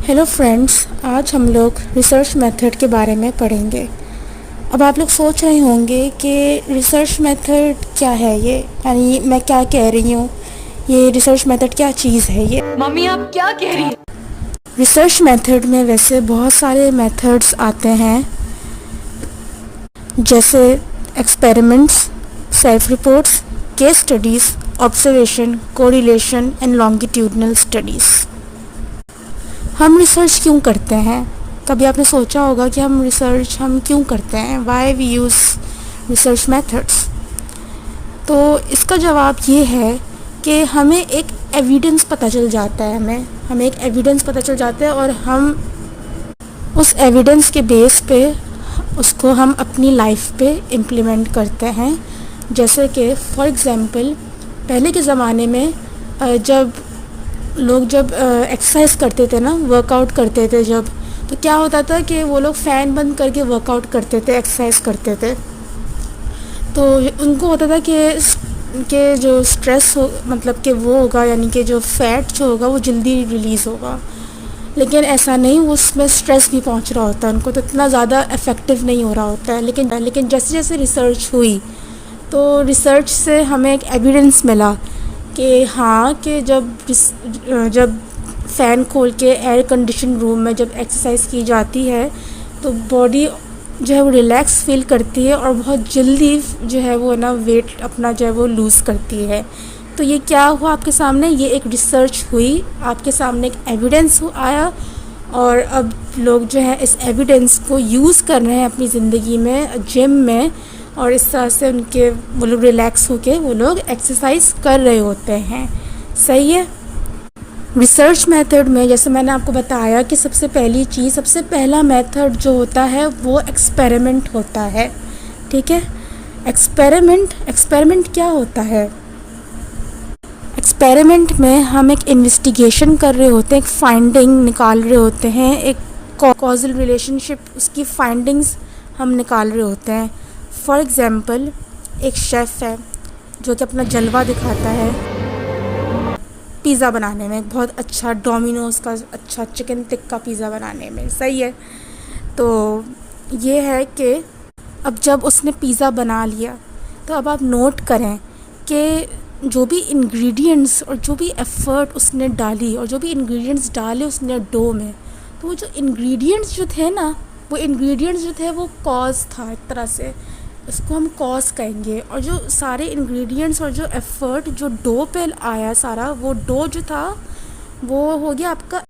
Hello friends, आज हम लोग रिसर्च मेथड के बारे में पढ़ेंगे। अब आप लोग सोच रहे होंगे कि रिसर्च मेथड क्या है, ये यानी मैं क्या कह रही हूँ, ये रिसर्च मेथड क्या चीज़ है ये। मम्मी आप क्या कह रही हैं? रिसर्च मेथड में वैसे बहुत सारे मेथड्स आते हैं, जैसे experiments, self reports, case studies, observation, correlation and longitudinal studies. हम रिसर्च क्यों करते हैं? कभी आपने सोचा होगा कि हम क्यों करते हैं, why we use research methods. तो इसका जवाब ये है कि हमें एक एविडेंस पता चल जाता है, हमें एक एविडेंस पता चल जाता है और हम उस एविडेंस के बेस पे उसको हम अपनी लाइफ पे इम्प्लीमेंट करते हैं। जैसे कि फॉर एग्ज़ाम्पल, पहले के ज़माने में जब जब एक्सरसाइज करते थे ना, वर्कआउट करते थे जब, तो क्या होता था कि वो लोग फ़ैन बंद करके वर्कआउट करते थे, एक्सरसाइज करते थे। तो उनको होता था कि जो स्ट्रेस हो, मतलब कि वो होगा, यानी कि जो फैट जो होगा वो जल्दी रिलीज़ होगा। लेकिन ऐसा नहीं, उसमें स्ट्रेस भी पहुंच रहा होता है उनको, तो इतना ज़्यादा इफ़ेक्टिव नहीं हो रहा होता है। लेकिन जैसे जैसे रिसर्च हुई, तो रिसर्च से हमें एक एविडेंस मिला कि हाँ, कि जब फ़ैन खोल के एयर कंडीशन रूम में जब एक्सरसाइज की जाती है तो बॉडी जो है वो रिलैक्स फील करती है और बहुत जल्दी जो है वो ना वेट अपना जो है वो लूज़ करती है। तो ये क्या हुआ आपके सामने, ये एक रिसर्च हुई, आपके सामने एक एविडेंस आया, और अब लोग जो है इस एविडेंस को यूज़ कर रहे हैं अपनी ज़िंदगी में, जिम में, और इस तरह से वो लोग रिलैक्स होके वो लोग एक्सरसाइज कर रहे होते हैं। सही है। रिसर्च मेथड में जैसे मैंने आपको बताया कि सबसे पहला मेथड जो होता है वो एक्सपेरिमेंट होता है। ठीक है। एक्सपेरिमेंट क्या होता है? एक्सपेरिमेंट में हम एक इन्वेस्टिगेशन कर रहे होते हैं, एक फाइंडिंग निकाल रहे होते हैं, एक कॉजल रिलेशनशिप, उसकी फाइंडिंग्स हम निकाल रहे होते हैं। फॉर एग्ज़ाम्पल, एक शेफ़ है जो कि अपना जलवा दिखाता है पिज़्ज़ा बनाने में, बहुत अच्छा डोमिनोज़ का अच्छा चिकन टिक्का पिज़्ज़ा बनाने में। सही है। तो ये है कि अब जब उसने पिज़्ज़ा बना लिया, तो अब आप नोट करें कि जो भी इंग्रेडिएंट्स और जो भी एफ़र्ट उसने डाली और जो भी इंग्रेडिएंट्स डाले उसने डो में, तो वो जो इंग्रेडिएंट्स जो थे ना, वो कॉज़ था एक तरह से, इसको हम कॉज़ कहेंगे। और जो सारे इंग्रेडिएंट्स और जो एफ़र्ट जो डो पे आया सारा, वो डो जो था वो हो गया आपका